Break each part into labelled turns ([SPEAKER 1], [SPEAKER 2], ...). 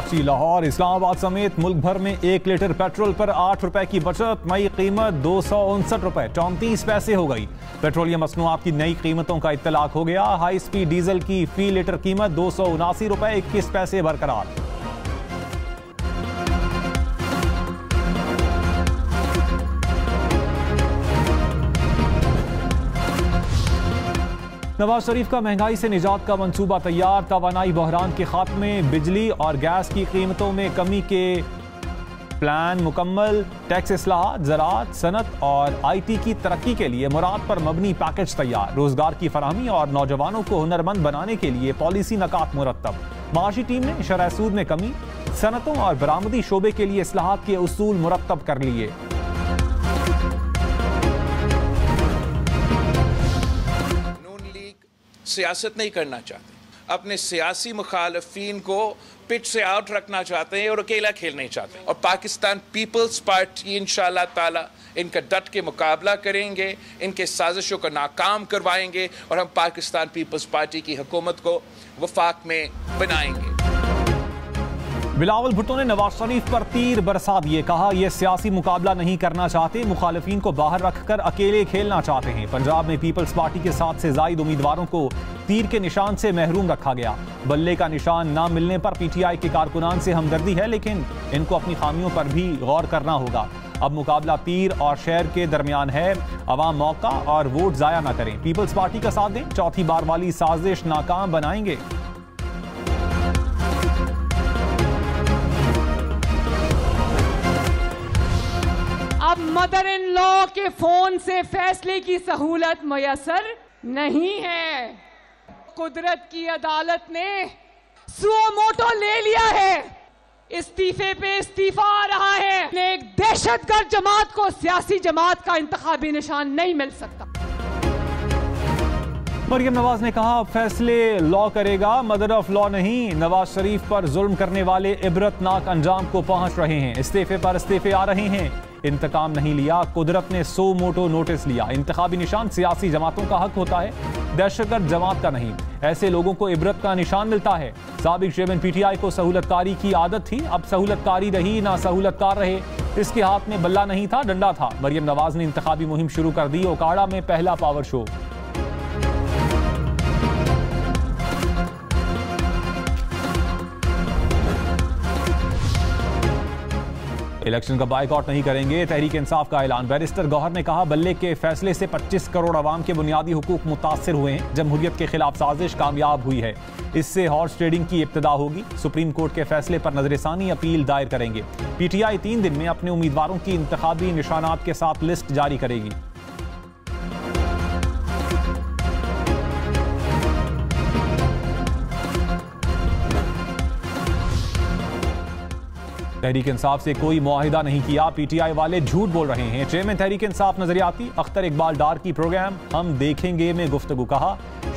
[SPEAKER 1] कराची, लाहौर, इस्लामाबाद समेत मुल्क भर में 1 लीटर पेट्रोल पर 8 रुपए की बचत। मई कीमत 259 रुपए 34 पैसे हो गई। पेट्रोलियम मसनूआत की नई कीमतों का इत्तलाक हो गया। हाई स्पीड डीजल की फी लीटर कीमत 279 रुपए 21 पैसे बरकरार। नवाज शरीफ का महंगाई से निजात का मंसूबा तैयार। तवानाई बहरान के खात्मे, बिजली और गैस की कीमतों में कमी के प्लान मुकम्मल। टैक्स इस्लाहात, ज़राअत, सनत और IT की तरक्की के लिए मुराद पर मबनी पैकेज तैयार। रोजगार की फराहमी और नौजवानों को हुनरमंद बनाने के लिए पॉलिसी नकात मुरतब। माशी टीम ने शरह सूद में कमी, सनतों और बरामदी शोबे के लिए इस्लाहात के उसूल मुरतब कर लिए।
[SPEAKER 2] सियासत नहीं करना चाहते, अपने सियासी मुखालफीन को पिच से आउट रखना चाहते हैं और अकेला खेलना नहीं चाहते। और पाकिस्तान पीपल्स पार्टी इंशाअल्लाह ताला इनका डट के मुकाबला करेंगे, इनके साजिशों को नाकाम करवाएंगे और हम पाकिस्तान पीपल्स पार्टी की हुकूमत को वफाक में बनाएंगे।
[SPEAKER 1] बिलावल भुट्टो ने नवाज शरीफ पर तीर बरसा दिए। कहा, यह सियासी मुकाबला नहीं करना चाहते, मुखालिफिन को बाहर रखकर अकेले खेलना चाहते हैं। पंजाब में पीपल्स पार्टी के 7 से जायद उम्मीदवारों को तीर के निशान से महरूम रखा गया। बल्ले का निशान न मिलने पर PTI के कारकुनान से हमदर्दी है, लेकिन इनको अपनी खामियों पर भी गौर करना होगा। अब मुकाबला तीर और शेर के दरमियान है। अवाम मौका और वोट जाया न करें, पीपल्स पार्टी का साथ दें, चौथी बार वाली साजिश नाकाम बनाएंगे।
[SPEAKER 3] अब मदर इन लॉ के फोन से फैसले की सहूलत मयसर नहीं है। कुदरत की अदालत ने सुओ मोटो ले लिया है। इस्तीफे पे इस्तीफा आ रहा है। एक दहशतगर्द जमात को सियासी जमात का इंतखाबी निशान नहीं मिल सकता।
[SPEAKER 1] मरियम नवाज ने कहा, फैसले लॉ करेगा, मदर ऑफ लॉ नहीं। नवाज शरीफ पर जुल्म करने वाले इबरतनाक अंजाम को पहुंच रहे हैं। इस्तीफे पर इस्तीफे आ रहे हैं। इंतकाम नहीं लिया, कुदरत ने सो मोटो नोटिस लिया। इंतखाबी निशान सियासी जमातों का हक होता है, दहशतगर्द जमात का नहीं। ऐसे लोगों को इबरत का निशान मिलता है। साबिक चेयरमैन PTI को सहूलतकारी की आदत थी, अब सहूलतकारी रही ना सहूलतकार रहे। इसके हाथ में बल्ला नहीं था, डंडा था। मरियम नवाज ने इंतखाबी मुहिम शुरू कर दी। ओकाड़ा में पहला पावर शो। इलेक्शन का बाइकआउट नहीं करेंगे, तहरीक इंसाफ का ऐलान। बैरिस्टर गौहर ने कहा, बल्ले के फैसले से 25 करोड़ अवाम के बुनियादी हुकूक मुतासर हुए हैं। जमहूरियत के खिलाफ साजिश कामयाब हुई है। इससे हॉर्स ट्रेडिंग की इब्तिदा होगी। सुप्रीम कोर्ट के फैसले पर नजरसानी अपील दायर करेंगे। PTI 3 दिन में अपने उम्मीदवारों की इंतखाबी निशानात के साथ लिस्ट जारी करेगी। तहरीक इंसाफ से कोई मुआहिदा नहीं किया, PTI वाले झूठ बोल रहे हैं। चेयरमैन तहरीक इंसाफ नजरियाती अख्तर इकबाल डार की प्रोग्राम हम देखेंगे में गुफ्तगू। कहा,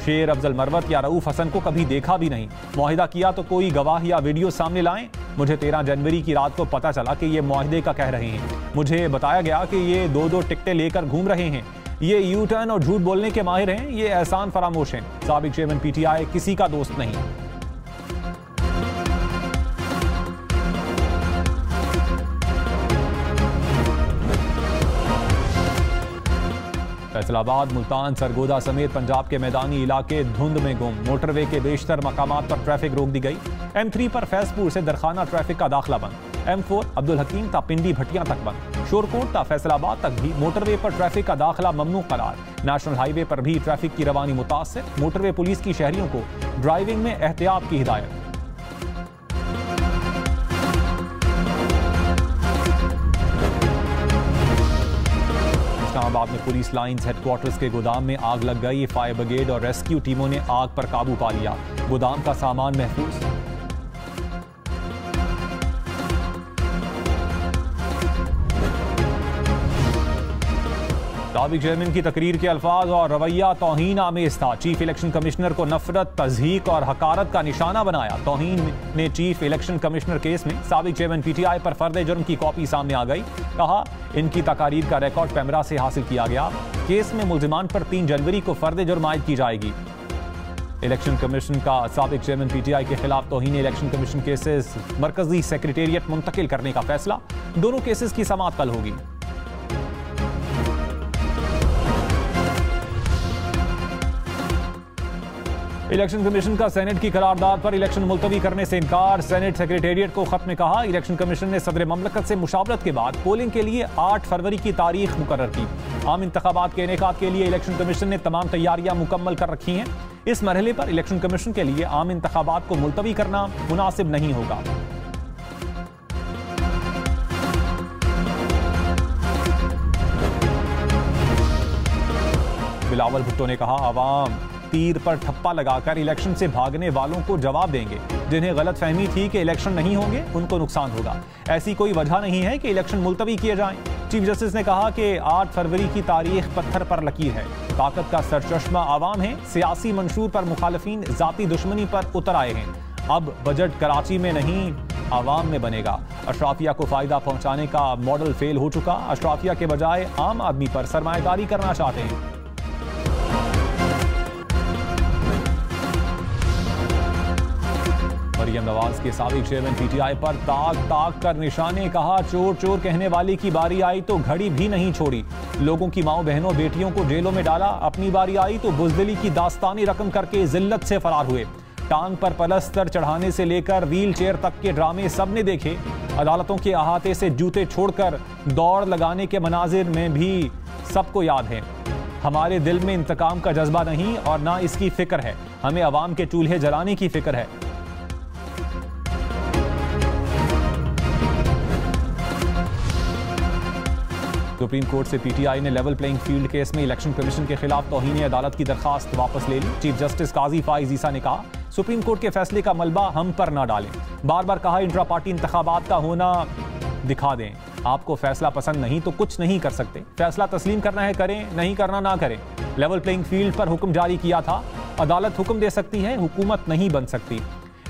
[SPEAKER 1] शेर अफजल मरवत या रऊफ हसन को कभी देखा भी नहीं। मुआहिदा किया तो कोई गवाह या वीडियो सामने लाएं। मुझे 13 जनवरी की रात को पता चला कि ये मुआहिदे का कह रहे हैं। मुझे बताया गया कि ये 2-2 टिकटें लेकर घूम रहे हैं। ये यू टर्न और झूठ बोलने के माहिर हैं। ये एहसान फरामोश हैं। साबिक चेयरमैन PTI किसी का दोस्त नहीं। फैसलाबाद, मुल्तान, सरगोदा समेत पंजाब के मैदानी इलाके धुंध में गुम। मोटरवे के बेशतर मकामात पर ट्रैफिक रोक दी गई। M3 पर फैजपुर से दरखाना ट्रैफिक का दाखिला बंद। M4 अब्दुल हकीम ता पिंडी भटिया तक बंद। शोरकोट ता फैसलाबाद तक भी मोटरवे पर ट्रैफिक का दाखिला ममनू करार। नेशनल हाईवे पर भी ट्रैफिक की रवानी मुतासिर। मोटरवे पुलिस की शहरियों को ड्राइविंग में एहतियात की हिदायत। इस्लामाबाद में पुलिस लाइंस हेडक्वार्टर्स के गोदाम में आग लग गई। फायर ब्रिगेड और रेस्क्यू टीमों ने आग पर काबू पा लिया। गोदाम का सामान महफूज। साबिक चेयरमैन की तकरीर के अल्फाज और रवैया तौहीन आमेज था। चीफ इलेक्शन कमिश्नर को नफरत, तज़हीक और हकारत का निशाना बनाया। तौहीन ने चीफ इलेक्शन कमिश्नर केस में साबिक चेयरमैन PTI पर फर्द जुर्म की कॉपी सामने आ गई। कहा, इनकी तकारीर का रिकॉर्ड कैमरा से हासिल किया गया। केस में मुल्जिमान पर 3 जनवरी को फर्द जुर्म आयद की जाएगी। इलेक्शन कमीशन का साबिक चेयरमैन पीटीआई के खिलाफ तौहीन इलेक्शन कमीशन केसेस मरकजी सेक्रेटेरिएट मुंतकिल करने का फैसला। दोनों केसेस की समाअत कल होगी। इलेक्शन कमीशन का सेनेट की करारदाद पर इलेक्शन मुलतवी करने से इनकार। सेनेट सेक्रेटेरिएट को खत में कहा, इलेक्शन कमीशन ने सदर ममलकत से मुशावरत के बाद पोलिंग के लिए 8 फरवरी की तारीख मुकर्रर की। आम इंतखाबात के इनेकाद के लिए इलेक्शन कमीशन ने तमाम तैयारियां मुकम्मल कर रखी हैं। इस मरहले पर इलेक्शन कमीशन के लिए आम इंतखाबात को मुलतवी करना मुनासिब नहीं होगा। बिलावल भुट्टो ने कहा, आवाम तीर पर ठप्पा लगाकर इलेक्शन से भागने वालों को जवाब देंगे। जिन्हें गलतफहमी थी कि इलेक्शन नहीं होंगे, उनको नुकसान होगा। ऐसी कोई वजह नहीं है कि इलेक्शन मुलतवी किए जाएं। चीफ जस्टिस ने कहा कि 8 फरवरी की तारीख पत्थर पर लकीर है। ताकत का सरचश्मा आवाम है। सियासी मंशूर पर मुखालिफिन जाती दुश्मनी पर उतर आए हैं। अब बजट कराची में नहीं, आवाम में बनेगा। अशराफिया को फायदा पहुंचाने का मॉडल फेल हो चुका। अशराफिया के बजाय आम आदमी पर सरमाएदारी करना चाहते हैं। मरियम नवाज के साबिक चेयरमैन पीटीआई पर ताक ताक कर निशाने। कहा, चोर चोर कहने वाले की बारी आई तो घड़ी भी नहीं छोड़ी। लोगों की माओ बहनों बेटियों को जेलों में डाला। अपनी बारी आई तो बुजदिली की दास्तानी रकम करके जिल्लत से फरार हुए। टांग पर पलस्तर चढ़ाने से लेकर व्हील चेयर तक के ड्रामे सबने देखे। अदालतों के अहाते से जूते छोड़कर दौड़ लगाने के मनाजिर में भी सबको याद है। हमारे दिल में इंतकाम का जज्बा नहीं और ना इसकी फिक्र है। हमें अवाम के चूल्हे जलाने की फिक्र है। सुप्रीम कोर्ट से पीटीआई ने लेवल प्लेइंग फील्ड केस में इलेक्शन कमीशन के खिलाफ तौहीन अदालत की दरखास्त वापस ले ली। चीफ जस्टिस काजी फाइज ईसा ने कहा, सुप्रीम कोर्ट के फैसले का मलबा हम पर ना डालें। बार बार कहा, इंट्रा पार्टी इंतखाबात का होना दिखा दें। आपको फैसला पसंद नहीं तो कुछ नहीं कर सकते। फैसला तस्लीम करना है करें, नहीं करना ना करें। लेवल प्लेइंग फील्ड पर हुक्म जारी किया था। अदालत हुक्म दे सकती है, हुकूमत नहीं बन सकती।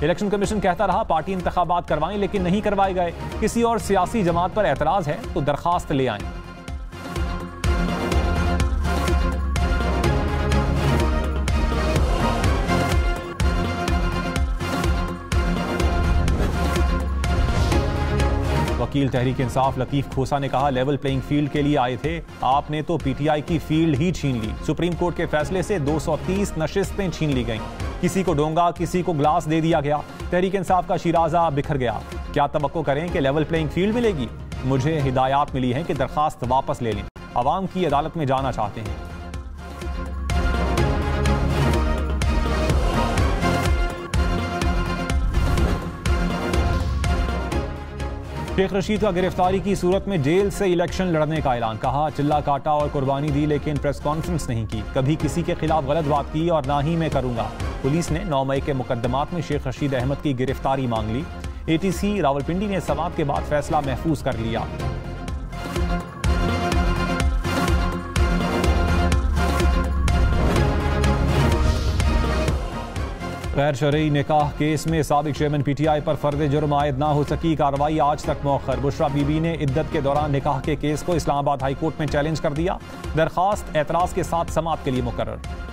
[SPEAKER 1] इलेक्शन कमीशन कहता रहा पार्टी इंतखाबात करवाएं, लेकिन नहीं करवाए गए। किसी और सियासी जमात पर एतराज है तो दरखास्त ले आएं। वकील तहरीक इंसाफ लतीफ खोसा ने कहा, लेवल प्लेइंग फील्ड के लिए आए थे, आपने तो पीटीआई की फील्ड ही छीन ली। सुप्रीम कोर्ट के फैसले से 230 नशिस्तें छीन ली गईं। किसी को डोंगा, किसी को ग्लास दे दिया गया। तहरीक इंसाफ का शिराजा बिखर गया। क्या तवक्को करें कि लेवल प्लेइंग फील्ड मिलेगी? मुझे हिदायत मिली है कि दरखास्त वापस ले लें। अवाम की अदालत में जाना चाहते हैं। शेख रशीद का गिरफ्तारी की सूरत में जेल से इलेक्शन लड़ने का ऐलान। कहा, चिल्ला काटा और कुर्बानी दी लेकिन प्रेस कॉन्फ्रेंस नहीं की। कभी किसी के खिलाफ गलत बात की और ना ही मैं करूंगा। पुलिस ने 9 मई के मुकदमात में शेख रशीद अहमद की गिरफ्तारी मांग ली। एटीसी रावलपिंडी ने समाअत के बाद फैसला महफूज कर लिया। गैर शरई निकाह केस में साबिक चेयरमैन पीटीआई पर फर्द जुर्म आयद ना हो सकी। कार्रवाई आज तक मौखर। बुशरा बीबी ने इद्दत के दौरान निकाह के केस को इस्लामाबाद हाई कोर्ट में चैलेंज कर दिया। दरखास्त एतराज के साथ समाअत के लिए मुकर्रर।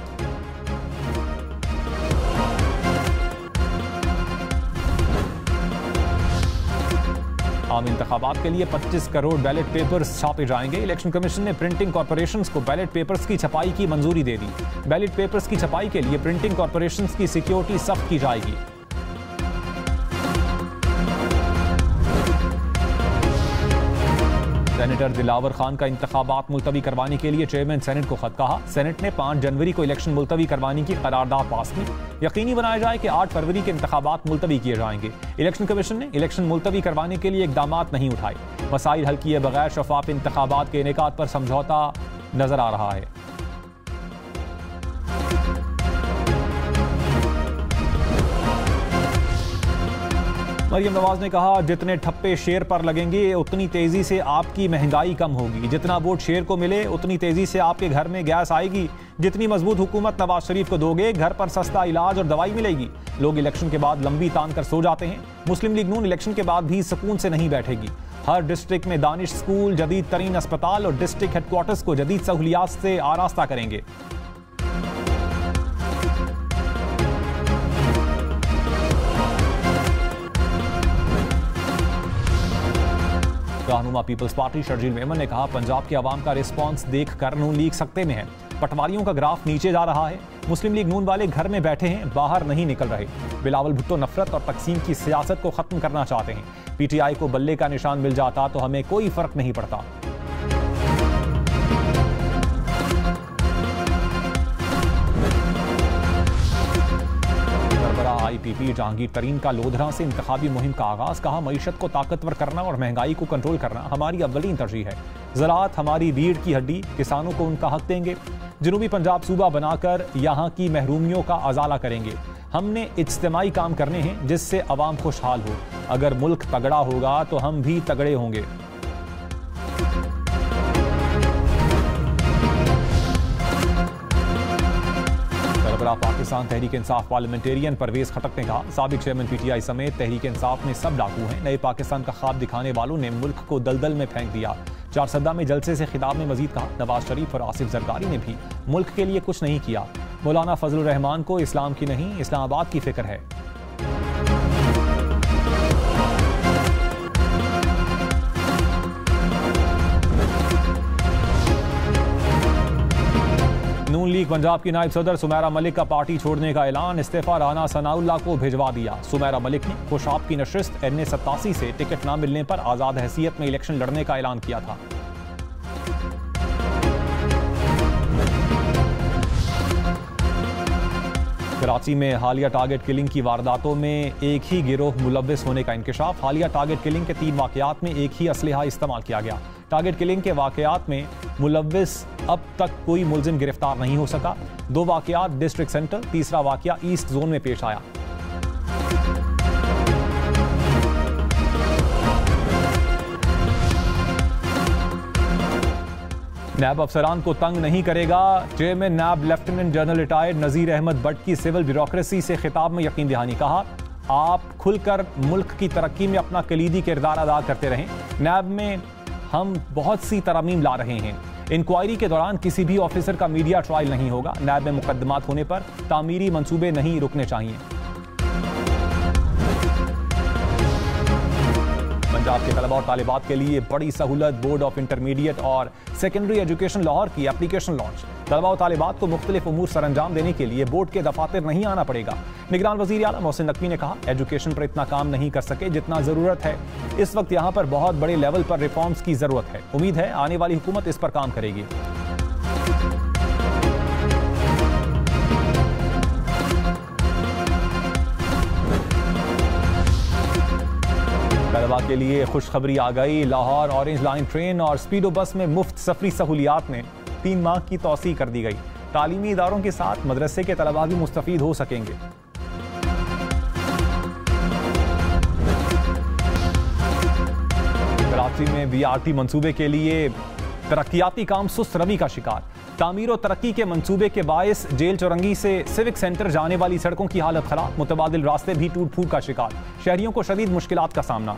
[SPEAKER 1] आम इंतखाबात के लिए 25 करोड़ बैलेट पेपर्स छापे जाएंगे। इलेक्शन कमीशन ने प्रिंटिंग कॉर्पोरेशंस को बैलेट पेपर्स की छपाई की मंजूरी दे दी। बैलेट पेपर्स की छपाई के लिए प्रिंटिंग कॉर्पोरेशंस की सिक्योरिटी सख्त की जाएगी। सेनेटर दिलावर खान का इंतखाबात मुलतवी करवाने के लिए चेयरमैन सेनेट को खत। कहा, सेनेट ने 5 जनवरी को इलेक्शन मुलतवी करवाने की करारदाद पास की। यकीनी बनाया जाए कि 8 फरवरी के इंतखाबात मुलतवी किए जाएंगे। इलेक्शन कमीशन ने इलेक्शन मुलतवी करवाने के लिए इकदामात नहीं उठाए। मसाइल हल किए बगैर शफाफ इंतखाबात के इनेकाद पर समझौता नजर आ रहा है। मरियम नवाज ने कहा, जितने ठप्पे शेर पर लगेंगे उतनी तेजी से आपकी महंगाई कम होगी। जितना वोट शेर को मिले उतनी तेजी से आपके घर में गैस आएगी। जितनी मजबूत हुकूमत नवाज शरीफ को दोगे, घर पर सस्ता इलाज और दवाई मिलेगी। लोग इलेक्शन के बाद लंबी तान कर सो जाते हैं। मुस्लिम लीग नून इलेक्शन के बाद भी सुकून से नहीं बैठेगी। हर डिस्ट्रिक्ट में दानिश स्कूल, जदीद तरीन अस्पताल और डिस्ट्रिक्ट हेडक्वार्टर्स को जदीद सहूलियात से आरास्ता करेंगे। रहनुमा पीपल्स पार्टी शर्जील मेमन ने कहा, पंजाब के अवाम का रिस्पॉन्स देखकर नून लीग सकते में है। पटवारियों का ग्राफ नीचे जा रहा है। मुस्लिम लीग नून वाले घर में बैठे हैं, बाहर नहीं निकल रहे। बिलावल भुट्टो नफरत और तकसीम की सियासत को खत्म करना चाहते हैं। पीटीआई को बल्ले का निशान मिल जाता तो हमें कोई फर्क नहीं पड़ता। आईपीपी जहांगीर तरीन का लोधरा से इंतखाबी मुहिम का आगाज। कहा, मईशत को ताकतवर करना और महंगाई को कंट्रोल करना हमारी अव्वलीन तरजीह है। ज़राअत हमारी रीढ़ की हड्डी, किसानों को उनका हक देंगे। जनूबी पंजाब सूबा बनाकर यहाँ की महरूमियों का अजाला करेंगे। हमने इज्तिमाई काम करने हैं जिससे अवाम खुशहाल हो। अगर मुल्क तगड़ा होगा तो हम भी तगड़े होंगे। पाकिस्तान तहरीक इंसाफ पार्लियामेंटेरियन परवेज खटक ने कहा, साबिक चेयरमैन पीटीआई समेत तहरीक इंसाफ में सब डाकू हैं। नए पाकिस्तान का ख्वाब दिखाने वालों ने मुल्क को दलदल में फेंक दिया। चारसद्दा में जलसे से खिताब में मजीद कहा, नवाज शरीफ और आसिफ जरदारी ने भी मुल्क के लिए कुछ नहीं किया। मौलाना फजलुर रहमान को इस्लाम की नहीं, इस्लामाबाद की फिक्र है। नून लीग पंजाब की नायब सदर सुमेरा मलिक का पार्टी छोड़ने का ऐलान। इस्तीफा राना सनाउल्लाह को भिजवा दिया। सुमेरा मलिक ने खुशाब की नशिस्त NA87 से टिकट न मिलने पर आजाद हैसियत में इलेक्शन लड़ने का ऐलान किया था। कराची में हालिया टारगेट किलिंग की वारदातों में एक ही गिरोह मुलव्विस होने का इंकशाफ। हालिया टारगेट किलिंग के 3 वाकयात में एक ही असलहा इस्तेमाल किया गया। टारगेट किलिंग के वाकयात में मुलव्विस अब तक कोई मुलजिम गिरफ्तार नहीं हो सका। 2 वाकयात डिस्ट्रिक्ट सेंटर, तीसरा वाकया ईस्ट जोन में पेश आया। नैब अफसरान को तंग नहीं करेगा। Chairman NAB lieutenant general retired Nazir Ahmed Butt की सिविल ब्यूरोक्रेसी से खिताब में यकीन दहानी। कहा, आप खुलकर मुल्क की तरक्की में अपना कलीदी किरदार अदा करते रहें। नैब में हम बहुत सी तरमीम ला रहे हैं। इंक्वायरी के दौरान किसी भी ऑफिसर का मीडिया ट्रायल नहीं होगा। नैब में मुकदमात होने पर तामीरी मंसूबे नहीं रुकने चाहिए। पंजाब के तलबा और तालिबात के लिए बड़ी सहूलत। बोर्ड ऑफ इंटरमीडिएट और सेकेंडरी एजुकेशन लाहौर की एप्लीकेशन लॉन्च। तलबा और तालिबात को मुख्तलिफ उमूर सरअंजाम देने के लिए बोर्ड के दफातर नहीं आना पड़ेगा। निगरान वज़ीर आला मोहसिन नकवी ने कहा, एजुकेशन पर इतना काम नहीं कर सके जितना जरूरत है। इस वक्त यहाँ पर बहुत बड़े लेवल पर रिफॉर्म्स की जरूरत है। उम्मीद है आने वाली हुकूमत इस पर काम करेगी। तलबा के लिए खुशखबरी आ गई। लाहौर ऑरेंज लाइन ट्रेन और स्पीडो बस में मुफ्त सफरी सहूलियात में 3 माह की तौसी कर दी गई। तालीमी इदारों के साथ मदरसे के तलबा भी मुस्तफीद हो सकेंगे। कराची में BRT मंसूबे के लिए तरक्याती काम सुस्त रवि का शिकार। तामीर और तरक्की के मंसूबे के बायस जेल चौरंगी से सिविक सेंटर जाने वाली सड़कों की हालत खराब। मुतबादिल रास्ते भी टूट फूट का शिकार। शहरियों को शदीद मुश्किलात का सामना।